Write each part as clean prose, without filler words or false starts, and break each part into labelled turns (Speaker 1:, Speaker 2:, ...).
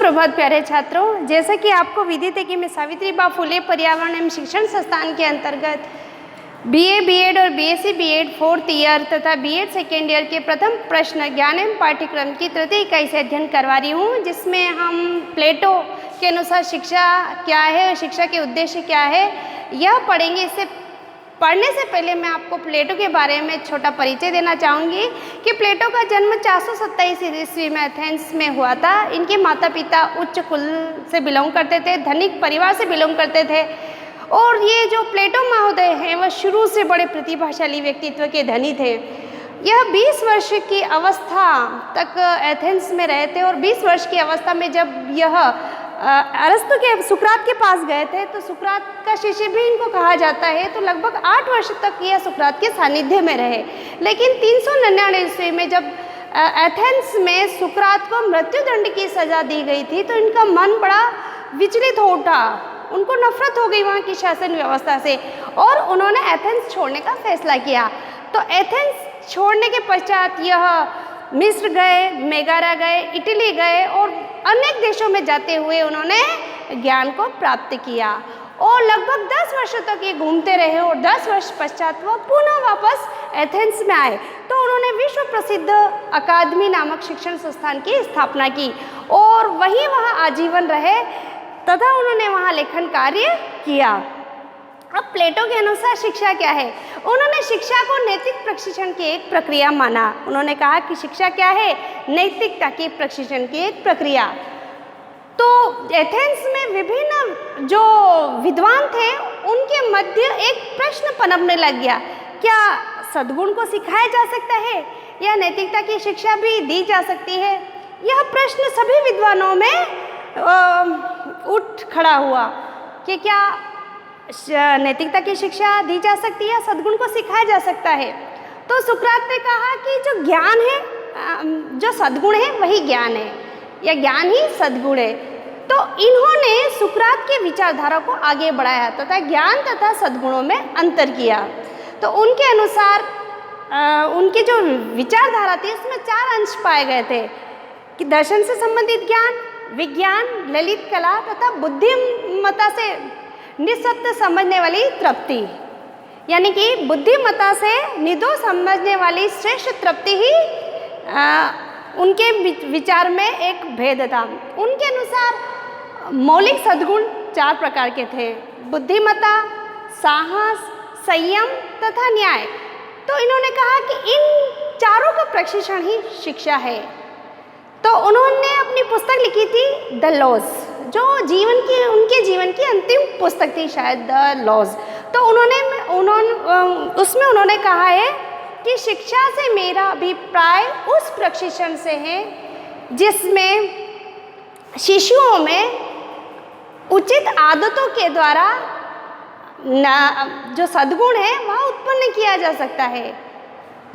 Speaker 1: सुप्रभात प्यारे छात्रों। जैसा कि आपको विदित है कि मैं सावित्रीबाई फुले पर्यावरण एवं शिक्षण संस्थान के अंतर्गत बीए, बीएड और बीएससी बीएड 4th ईयर तथा बीएड 2nd ईयर के प्रथम प्रश्न ज्ञान एवं पाठ्यक्रम की तृतीय इकाई से अध्ययन करवा रही हूँ, जिसमें हम प्लेटो के अनुसार शिक्षा क्या है और शिक्षा के उद्देश्य क्या है यह पढ़ेंगे। इससे पढ़ने से पहले मैं आपको प्लेटो के बारे में छोटा परिचय देना चाहूँगी कि प्लेटो का जन्म 427 ईस्वी में एथेंस में हुआ था। इनके माता पिता उच्च कुल से बिलोंग करते थे, धनिक परिवार से बिलोंग करते थे और ये जो प्लेटो महोदय हैं वह शुरू से बड़े प्रतिभाशाली व्यक्तित्व के धनी थे। यह 20 वर्ष की अवस्था तक एथेंस में रहे थे और 20 वर्ष की अवस्था में जब यह अरस्तु के सुकरात के पास गए थे तो सुकरात का शिष्य भी इनको कहा जाता है, तो लगभग 8 वर्ष तक यह सुकरात के सानिध्य में रहे। लेकिन 399 ईस्वी में जब एथेंस में सुकरात को मृत्युदंड की सजा दी गई थी तो इनका मन बड़ा विचलित हो उठा, उनको नफरत हो गई वहाँ की शासन व्यवस्था से और उन्होंने एथेंस छोड़ने का फैसला किया। तो एथेंस छोड़ने के पश्चात यह मिस्र गए, मेगारा गए, इटली गए और अनेक देशों में जाते हुए उन्होंने ज्ञान को प्राप्त किया और लगभग 10 वर्षों तक ये घूमते रहे और 10 वर्ष पश्चात वो पुनः वापस एथेंस में आए तो उन्होंने विश्व प्रसिद्ध अकादमी नामक शिक्षण संस्थान की स्थापना की और वहीं वहाँ आजीवन रहे तथा उन्होंने वहाँ लेखन कार्य किया। अब प्लेटो के अनुसार शिक्षा क्या है? उन्होंने शिक्षा को नैतिक प्रशिक्षण की एक प्रक्रिया माना। उन्होंने कहा कि शिक्षा क्या है? नैतिकता के प्रशिक्षण की एक प्रक्रिया। तो एथेंस में विभिन्न जो विद्वान थे उनके मध्य एक प्रश्न पनपने लग गया, क्या सद्गुण को सिखाया जा सकता है या नैतिकता की शिक्षा भी दी जा सकती है? यह प्रश्न सभी विद्वानों में उठ खड़ा हुआ कि क्या नैतिकता की शिक्षा दी जा सकती है, सद्गुण को सिखाया जा सकता है। तो सुकरात ने कहा कि जो ज्ञान है, जो सद्गुण है वही ज्ञान है या ज्ञान ही सद्गुण है। तो इन्होंने सुकरात के विचारधारा को आगे बढ़ाया तथा ज्ञान तथा सद्गुणों में अंतर किया। तो उनके अनुसार उनकी जो विचारधारा थी उसमें 4 अंश पाए गए थे कि दर्शन से संबंधित ज्ञान, विज्ञान, ललित कला तथा बुद्धिमत्ता से निसत्य समझने वाली तृप्ति, यानी कि बुद्धिमत्ता से निदो समझने वाली श्रेष्ठ तृप्ति ही उनके विचार में एक भेद था। उनके अनुसार मौलिक सद्गुण 4 प्रकार के थे, बुद्धिमत्ता, साहस, संयम तथा न्याय। तो इन्होंने कहा कि इन चारों का प्रशिक्षण ही शिक्षा है। तो उन्होंने अपनी पुस्तक लिखी थी द लॉज, जो उनके जीवन की अंतिम पुस्तक थी शायद द लॉज। तो उसमें उन्होंने कहा है कि शिक्षा से मेरा अभिप्राय उस प्रशिक्षण से है जिसमें शिशुओं में उचित आदतों के द्वारा जो सद्गुण है वह उत्पन्न किया जा सकता है।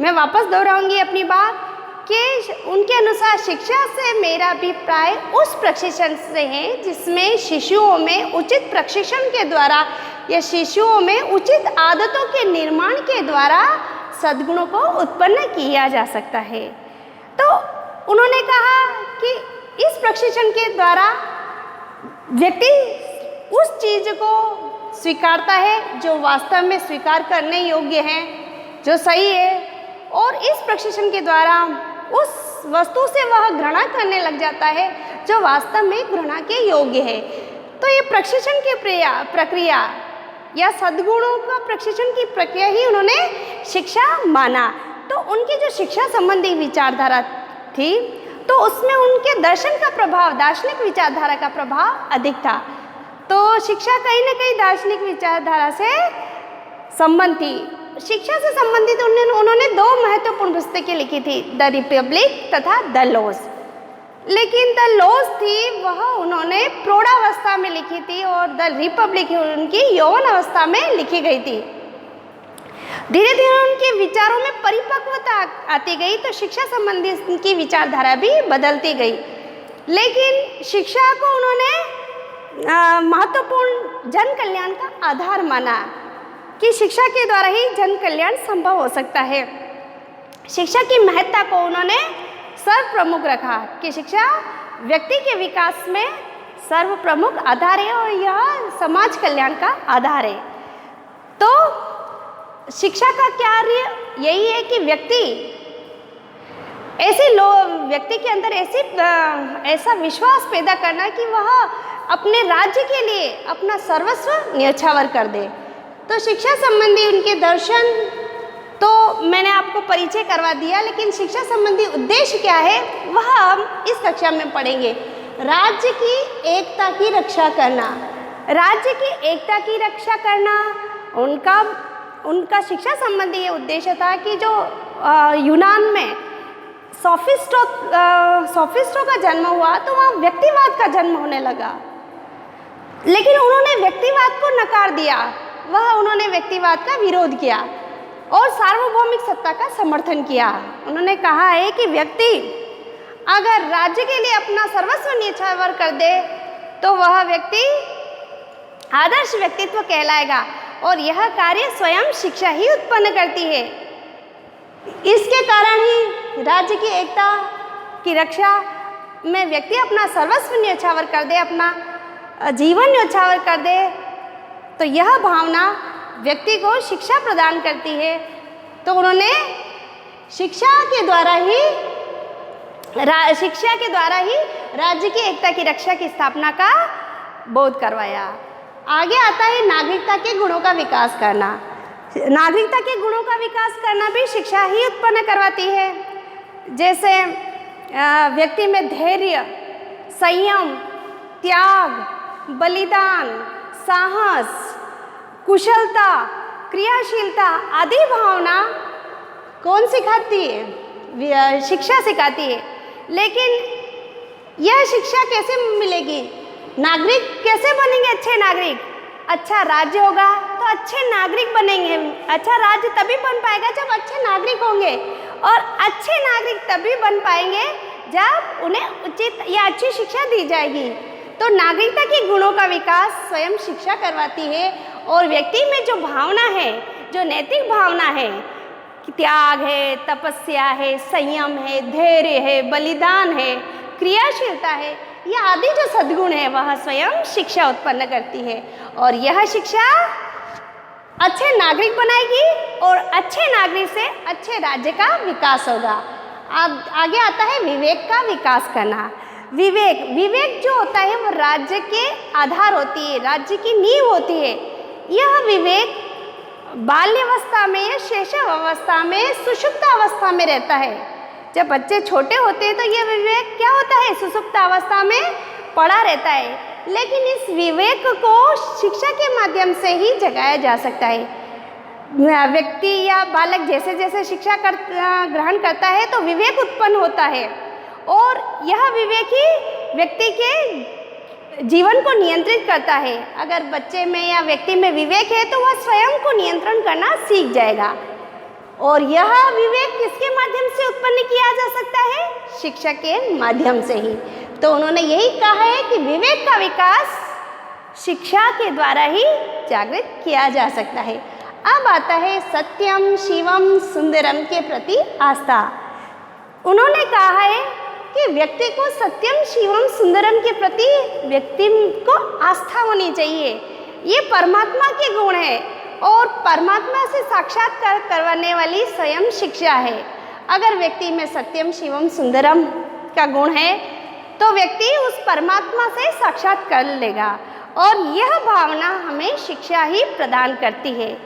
Speaker 1: मैं वापस दोहराऊंगी अपनी बात कि उनके अनुसार शिक्षा से मेरा अभिप्राय उस प्रशिक्षण से है जिसमें शिशुओं में उचित प्रशिक्षण के द्वारा या शिशुओं में उचित आदतों के निर्माण के द्वारा सद्गुणों को उत्पन्न किया जा सकता है। तो उन्होंने कहा कि इस प्रशिक्षण के द्वारा व्यक्ति उस चीज़ को स्वीकारता है जो वास्तव में स्वीकार करने योग्य है, जो सही है, और इस प्रशिक्षण के द्वारा उस वस्तु से वह घृणा करने लग जाता है जो वास्तव में घृणा के योग्य है। तो ये प्रशिक्षण की प्रक्रिया या सद्गुणों का प्रशिक्षण की प्रक्रिया ही उन्होंने शिक्षा माना। तो उनकी जो शिक्षा संबंधी विचारधारा थी तो उसमें उनके दर्शन का प्रभाव, दार्शनिक विचारधारा का प्रभाव अधिक था। तो शिक्षा कहीं ना कहीं दार्शनिक विचारधारा से संबंध थी। शिक्षा से संबंधित उन्होंने 2 महत्वपूर्ण पुस्तकें लिखी थी, द रिपब्लिक तथा द लॉज। लेकिन द लॉज थी वह उन्होंने प्रौढ़ावस्था में लिखी थी और द रिपब्लिक उनकी यौवन अवस्था में लिखी गई थी। धीरे धीरे उनके विचारों में परिपक्वता आती गई तो शिक्षा संबंधी उनकी विचारधारा भी बदलती गई। लेकिन शिक्षा को उन्होंने महत्वपूर्ण जन कल्याण का आधार माना कि शिक्षा के द्वारा ही जन कल्याण संभव हो सकता है। शिक्षा की महत्ता को उन्होंने सर्वप्रमुख रखा कि शिक्षा व्यक्ति के विकास में सर्व प्रमुख आधार है और यह समाज कल्याण का आधार है। तो शिक्षा का कार्य यही है कि व्यक्ति के अंदर ऐसा विश्वास पैदा करना कि वह अपने राज्य के लिए अपना सर्वस्व न्यौछावर कर दे। तो शिक्षा संबंधी उनके दर्शन तो मैंने आपको परिचय करवा दिया, लेकिन शिक्षा संबंधी उद्देश्य क्या है वह हम इस कक्षा में पढ़ेंगे। राज्य की एकता की रक्षा करना, राज्य की एकता की रक्षा करना उनका शिक्षा संबंधी ये उद्देश्य था कि जो यूनान में सोफिस्टों का जन्म हुआ तो वहाँ व्यक्तिवाद का जन्म होने लगा, लेकिन उन्होंने व्यक्तिवाद को नकार दिया, उन्होंने व्यक्तिवाद का विरोध किया और सार्वभौमिक सत्ता का समर्थन किया। उन्होंने कहा है कि व्यक्ति अगर राज्य के लिए अपना सर्वस्व न्यौछावर कर दे तो वह व्यक्ति आदर्श व्यक्तित्व कहलाएगा और यह कार्य स्वयं शिक्षा ही उत्पन्न करती है। इसके कारण ही राज्य की एकता की रक्षा में व्यक्ति अपना सर्वस्व न्यौछावर कर दे, अपना जीवन न्यौछावर कर दे, तो यह भावना व्यक्ति को शिक्षा प्रदान करती है। तो उन्होंने शिक्षा के द्वारा ही राज्य की एकता की रक्षा की स्थापना का बोध करवाया। आगे आता है नागरिकता के गुणों का विकास करना। नागरिकता के गुणों का विकास करना भी शिक्षा ही उत्पन्न करवाती है। जैसे व्यक्ति में धैर्य, संयम, त्याग, बलिदान, साहस, कुशलता, क्रियाशीलता आदि भावना कौन सिखाती है? शिक्षा सिखाती है। लेकिन यह शिक्षा कैसे मिलेगी? नागरिक कैसे बनेंगे अच्छे नागरिक? अच्छा राज्य होगा तो अच्छे नागरिक बनेंगे। अच्छा राज्य तभी बन पाएगा जब अच्छे नागरिक होंगे, और अच्छे नागरिक तभी बन पाएंगे जब उन्हें उचित या अच्छी शिक्षा दी जाएगी। तो नागरिकता के गुणों का विकास स्वयं शिक्षा करवाती है और व्यक्ति में जो भावना है, जो नैतिक भावना है, त्याग है, तपस्या है, संयम है, धैर्य है, बलिदान है, क्रियाशीलता है, यह आदि जो सद्गुण है वह स्वयं शिक्षा उत्पन्न करती है और यह शिक्षा अच्छे नागरिक बनाएगी और अच्छे नागरिक से अच्छे राज्य का विकास होगा। अब आगे आता है विवेक का विकास करना। विवेक जो होता है वो राज्य के आधार होती है, राज्य की नींव होती है। यह विवेक बाल्यावस्था में या शैशव अवस्था में, सुषुप्त अवस्था में रहता है। जब बच्चे छोटे होते हैं तो यह विवेक क्या होता है? सुषुप्त अवस्था में पड़ा रहता है, लेकिन इस विवेक को शिक्षा के माध्यम से ही जगाया जा सकता है। व्यक्ति या बालक जैसे जैसे शिक्षा ग्रहण करता है तो विवेक उत्पन्न होता है और यह विवेक ही व्यक्ति के जीवन को नियंत्रित करता है। अगर बच्चे में या व्यक्ति में विवेक है तो वह स्वयं को नियंत्रण करना सीख जाएगा और यह विवेक किसके माध्यम से उत्पन्न किया जा सकता है? शिक्षा के माध्यम से ही। तो उन्होंने यही कहा है कि विवेक का विकास शिक्षा के द्वारा ही जागृत किया जा सकता है। अब आता है सत्यम शिवम सुंदरम के प्रति आस्था। उन्होंने कहा है कि व्यक्ति को सत्यम शिवम सुंदरम के प्रति व्यक्ति को आस्था होनी चाहिए। ये परमात्मा के गुण है और परमात्मा से साक्षात्कार करवाने वाली स्वयं शिक्षा है। अगर व्यक्ति में सत्यम शिवम सुंदरम का गुण है तो व्यक्ति उस परमात्मा से साक्षात कर लेगा और यह भावना हमें शिक्षा ही प्रदान करती है।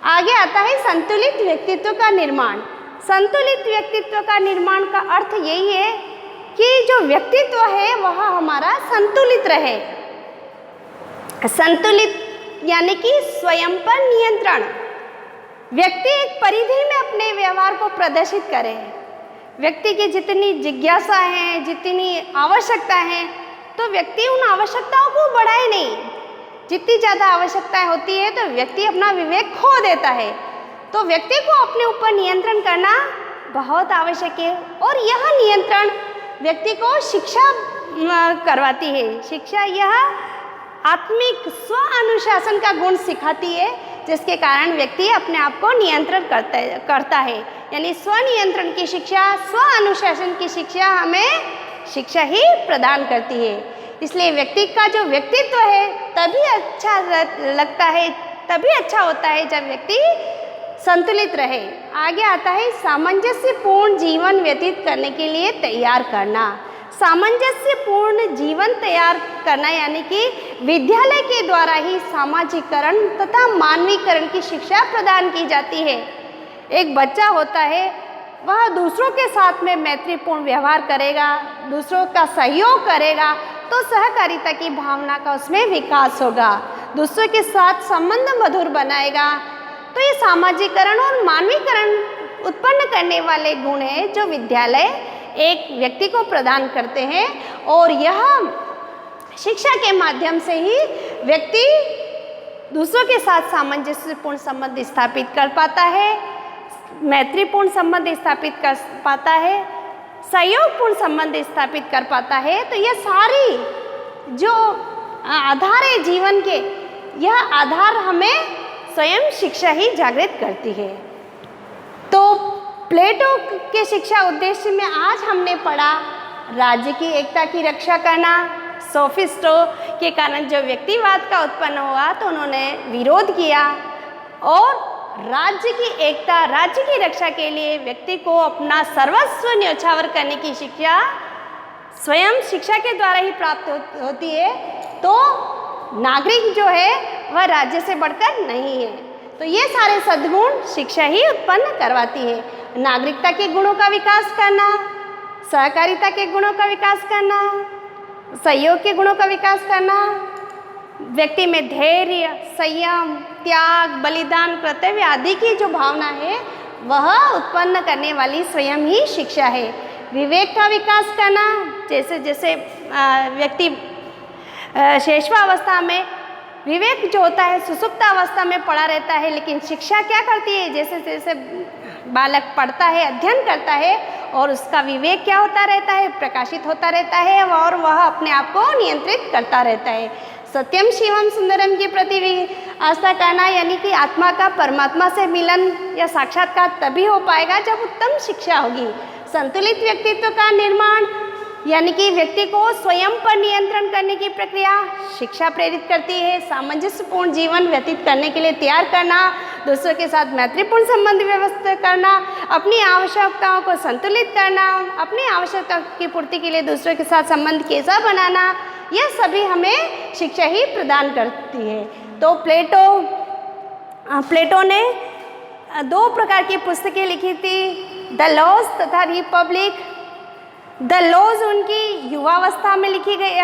Speaker 1: आगे आता है संतुलित व्यक्तित्व का निर्माण। संतुलित व्यक्तित्व का निर्माण का अर्थ यही है कि जो व्यक्तित्व है वह हमारा संतुलित रहे। संतुलित यानी कि स्वयं पर नियंत्रण। व्यक्ति एक परिधि में अपने व्यवहार को प्रदर्शित करे। व्यक्ति की जितनी जिज्ञासा है, जितनी आवश्यकता है, तो व्यक्ति उन आवश्यकताओं को बढ़ाए नहीं। जितनी ज़्यादा आवश्यकताएं होती है तो व्यक्ति अपना विवेक खो देता है। तो व्यक्ति को अपने ऊपर नियंत्रण करना बहुत आवश्यक है और यह नियंत्रण व्यक्ति को शिक्षा करवाती है। शिक्षा यह आत्मिक स्व अनुशासन का गुण सिखाती है, जिसके कारण व्यक्ति अपने आप को नियंत्रण करता है। यानी स्व नियंत्रण की शिक्षा, स्व अनुशासन की शिक्षा हमें शिक्षा ही प्रदान करती है। इसलिए व्यक्ति का जो व्यक्तित्व है तभी अच्छा लगता है, तभी अच्छा होता है जब व्यक्ति संतुलित रहे। आगे आता है सामंजस्यपूर्ण जीवन व्यतीत करने के लिए तैयार करना। सामंजस्यपूर्ण जीवन तैयार करना यानी कि विद्यालय के द्वारा ही सामाजिकरण तथा मानवीकरण की शिक्षा प्रदान की जाती है। एक बच्चा होता है, वह दूसरों के साथ में मैत्रीपूर्ण व्यवहार करेगा, दूसरों का सहयोग करेगा तो सहकारिता की भावना का उसमें विकास होगा, दूसरों के साथ संबंध मधुर बनाएगा। तो ये सामाजिकरण और मानवीकरण उत्पन्न करने वाले गुण हैं जो विद्यालय एक व्यक्ति को प्रदान करते हैं, और यह शिक्षा के माध्यम से ही व्यक्ति दूसरों के साथ सामंजस्यपूर्ण संबंध स्थापित कर पाता है, मैत्रीपूर्ण संबंध स्थापित कर पाता है, सहयोगपूर्ण संबंध स्थापित कर पाता है। तो यह सारी जो आधार है जीवन के, यह आधार हमें स्वयं शिक्षा ही जागृत करती है। तो प्लेटो के शिक्षा उद्देश्य में आज हमने पढ़ा राज्य की एकता की रक्षा करना। सोफिस्टों के कारण जो व्यक्तिवाद का उत्पन्न हुआ तो उन्होंने विरोध किया, और राज्य की एकता, राज्य की रक्षा के लिए व्यक्ति को अपना सर्वस्व न्यौछावर करने की शिक्षा स्वयं शिक्षा के द्वारा ही प्राप्त होती है। तो नागरिक जो है वह राज्य से बढ़कर नहीं है। तो ये सारे सद्गुण शिक्षा ही उत्पन्न करवाती है। नागरिकता के गुणों का विकास करना, सहकारिता के गुणों का विकास करना, सहयोग के गुणों का विकास करना, व्यक्ति में धैर्य, संयम, त्याग, बलिदान, कर्तव्य आदि की जो भावना है वह उत्पन्न करने वाली स्वयं ही शिक्षा है। विवेक का विकास करना, जैसे जैसे व्यक्ति शेषवावस्था में विवेक जो होता है सुसुप्तावस्था में पड़ा रहता है, लेकिन शिक्षा क्या करती है, जैसे जैसे बालक पढ़ता है, अध्ययन करता है और उसका विवेक क्या होता रहता है, प्रकाशित होता रहता है और वह अपने आप को नियंत्रित करता रहता है। सत्यम शिवम सुंदरम के प्रति आस्था करना यानी कि आत्मा का परमात्मा से मिलन या साक्षात्कार तभी हो पाएगा जब उत्तम शिक्षा होगी। संतुलित व्यक्तित्व का निर्माण यानी कि व्यक्ति को स्वयं पर नियंत्रण करने की प्रक्रिया शिक्षा प्रेरित करती है। सामंजस्यपूर्ण जीवन व्यतीत करने के लिए तैयार करना, दूसरों के साथ मैत्रीपूर्ण संबंध व्यवस्थित करना, अपनी आवश्यकताओं को संतुलित करना, अपनी आवश्यकता की पूर्ति के लिए दूसरों के साथ संबंध कैसा बनाना, यह सभी हमें शिक्षा ही प्रदान करती है। तो प्लेटो ने दो प्रकार की पुस्तकें लिखी थी, द लॉज तथा रिपब्लिक। द लॉज उनकी युवावस्था में लिखी गई,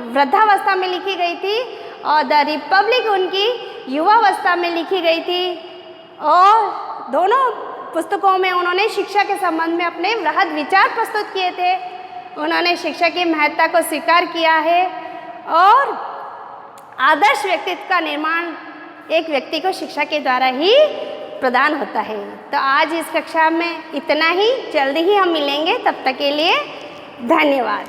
Speaker 1: वृद्धावस्था में लिखी गई थी, और द रिपब्लिक उनकी युवावस्था में लिखी गई थी। और दोनों पुस्तकों में उन्होंने शिक्षा के संबंध में अपने वृहद विचार प्रस्तुत किए थे। उन्होंने शिक्षा की महत्ता को स्वीकार किया है और आदर्श व्यक्तित्व का निर्माण एक व्यक्ति को शिक्षा के द्वारा ही प्रदान होता है। तो आज इस कक्षा में इतना ही, जल्दी ही हम मिलेंगे, तब तक के लिए धन्यवाद।